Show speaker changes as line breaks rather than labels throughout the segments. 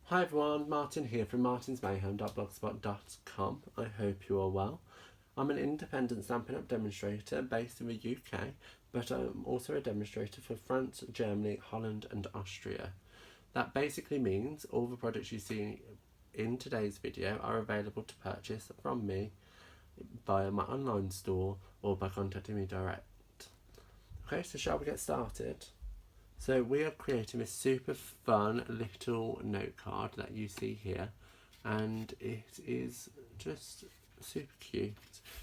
Hi everyone, Martin here from martinsmayhem.blogspot.com. I hope you are well. I'm an independent Stampin' Up demonstrator based in the UK, but I'm also a demonstrator for France, Germany, Holland and Austria. That basically means all the products you see in today's video are available to purchase from me via my online store or by contacting me direct. Okay, so shall we get started? So we are creating this super fun little note card that you see here, and it is just super cute.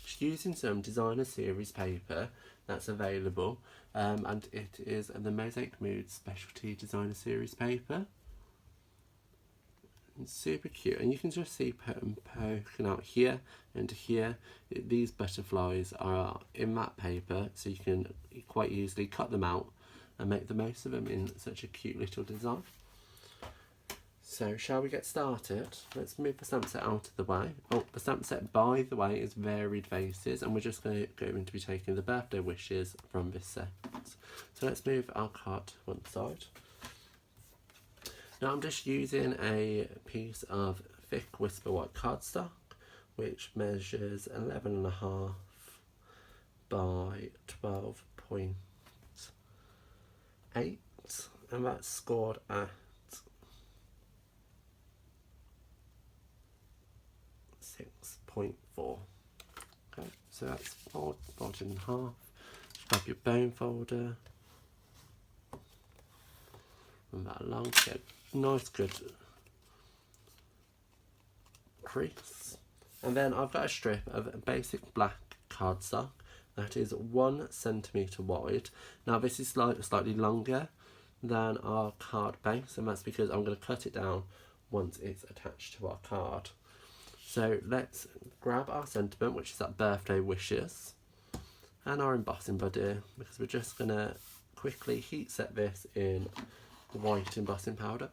Just using some designer series paper that's available, and it is the Mosaic Mood specialty designer series paper. It's super cute, and you can just see poking out here and here. These butterflies are in that paper, so you can quite easily cut them out and make the most of them in such a cute little design. So shall we get started? Let's move the stamp set out of the way. Oh, the stamp set, by the way, is Varied Vases, and we're just going to be taking the birthday wishes from this set. So let's move our card to one side. Now I'm just using a piece of thick Whisper White cardstock, which measures 11.5 by 12.8, and that's scored at 6.4. Okay, so that's folded in half. Just grab your bone folder and that along to get a nice good crease. And then I've got a strip of basic black cardstock that is 1 centimetre wide. Now this is slightly longer than our card base, and that's because I'm going to cut it down once it's attached to our card. So let's grab our sentiment, which is that birthday wishes, and our embossing buddy, because we're just going to quickly heat set this in white embossing powder.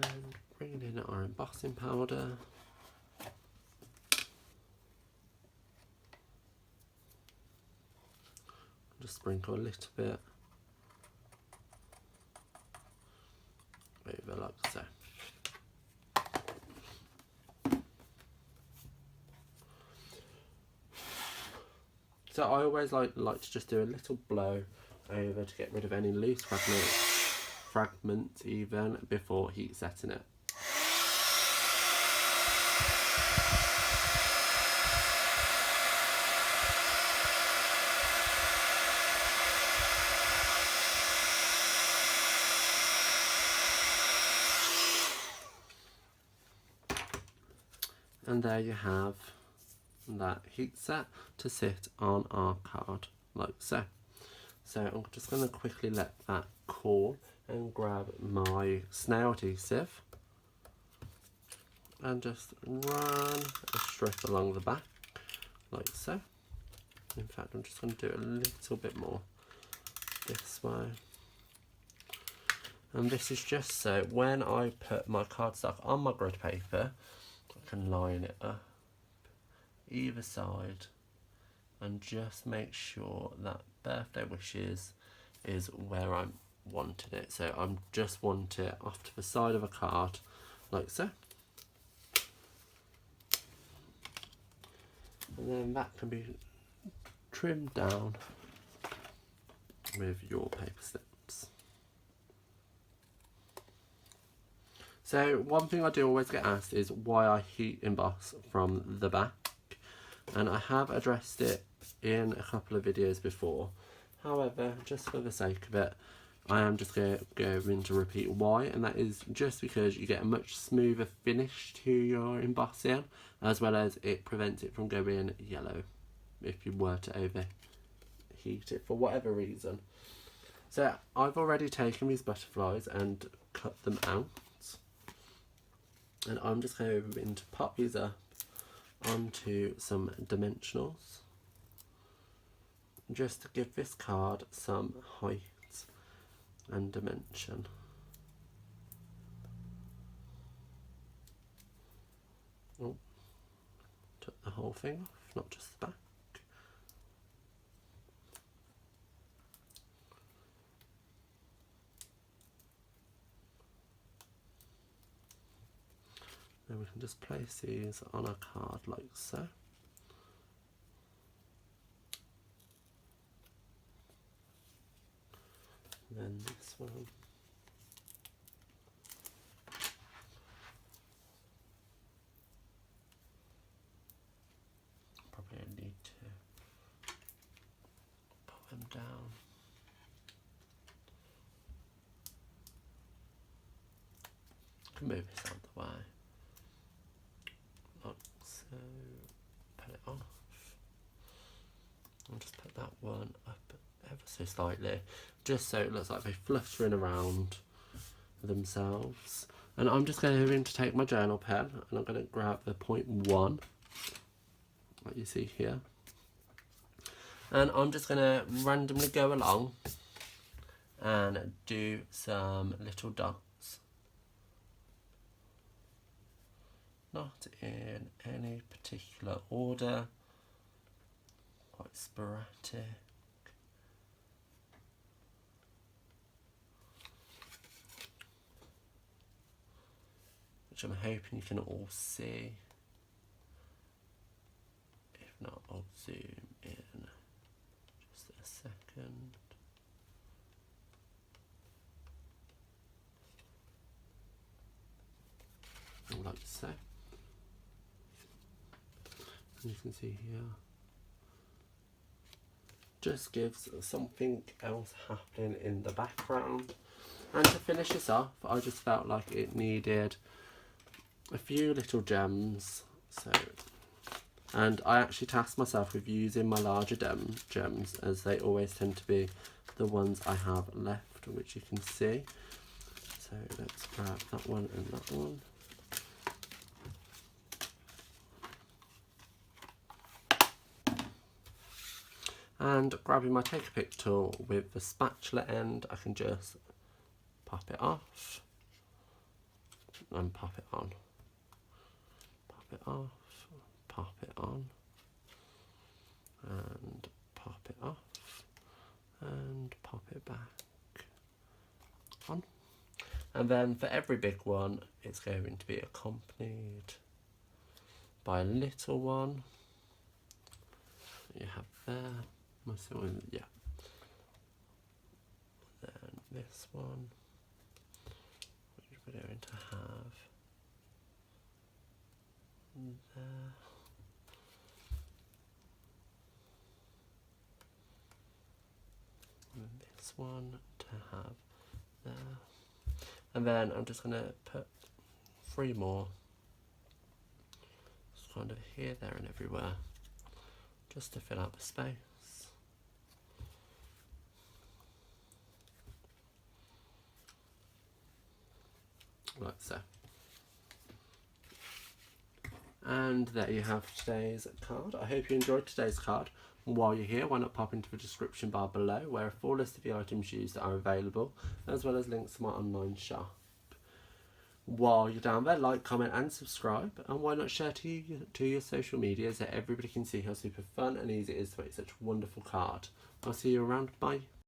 And bringing in our embossing powder. Just sprinkle a little bit over like so. So I always like to just do a little blow over to get rid of any loose fragments even before heat setting it. And there you have that heat set to sit on our card like so. So I'm just going to quickly let that cool and grab my snail adhesive and just run a strip along the back like so. In fact, I'm just going to do a little bit more this way. And this is just so when I put my cardstock on my grid paper, I can line it up either side and just make sure that birthday wishes is where I wanted it. So I just want it off to the side of a card like so. And then that can be trimmed down with your paper snips. So one thing I do always get asked is why I heat emboss from the back, and I have addressed it in a couple of videos before. However, just for the sake of it, I am just going to repeat why, and that is just because you get a much smoother finish to your embossing, as well as it prevents it from going yellow if you were to overheat it for whatever reason. So I've already taken these butterflies and cut them out, and I'm just going to pop these up onto some dimensionals just to give this card some height and dimension. Oh, whole thing off, not just the back. Then we can just place these on a card like so. And then this one. Probably need to put them down. Can move this out of the way. Like so. Put it off. I'll just put that one up ever so slightly, just so it looks like they're fluttering around themselves. And I'm just going to take my journal pen and I'm going to grab the 0.1, like you see here, and I'm just going to randomly go along and do some little dots, not in any particular order, quite sporadic. Which I'm hoping you can all see. If not, I'll zoom in just a second. Like so. And you can see here, just gives something else happening in the background. And to finish this off, I just felt like it needed a few little gems. So, and I actually tasked myself with using my larger gems, as they always tend to be the ones I have left, which you can see. So let's grab that one and that one. And grabbing my take a pick tool with the spatula end, I can just pop it off and pop it on. Pop it off, pop it on, and pop it off, and pop it back on. And then for every big one, it's going to be accompanied by a little one. You have there. Yeah. Then this one, which we're going to have there. And this one to have there. And then I'm just going to put 3 more, just kind of here, there and everywhere, just to fill out the space. Like so. And there you have today's card. I hope you enjoyed today's card. And while you're here, why not pop into the description bar below, where a full list of the items used are available, as well as links to my online shop. While you're down there, like, comment and subscribe, and why not share to your social media so everybody can see how super fun and easy it is to make such a wonderful card. I'll see you around. Bye.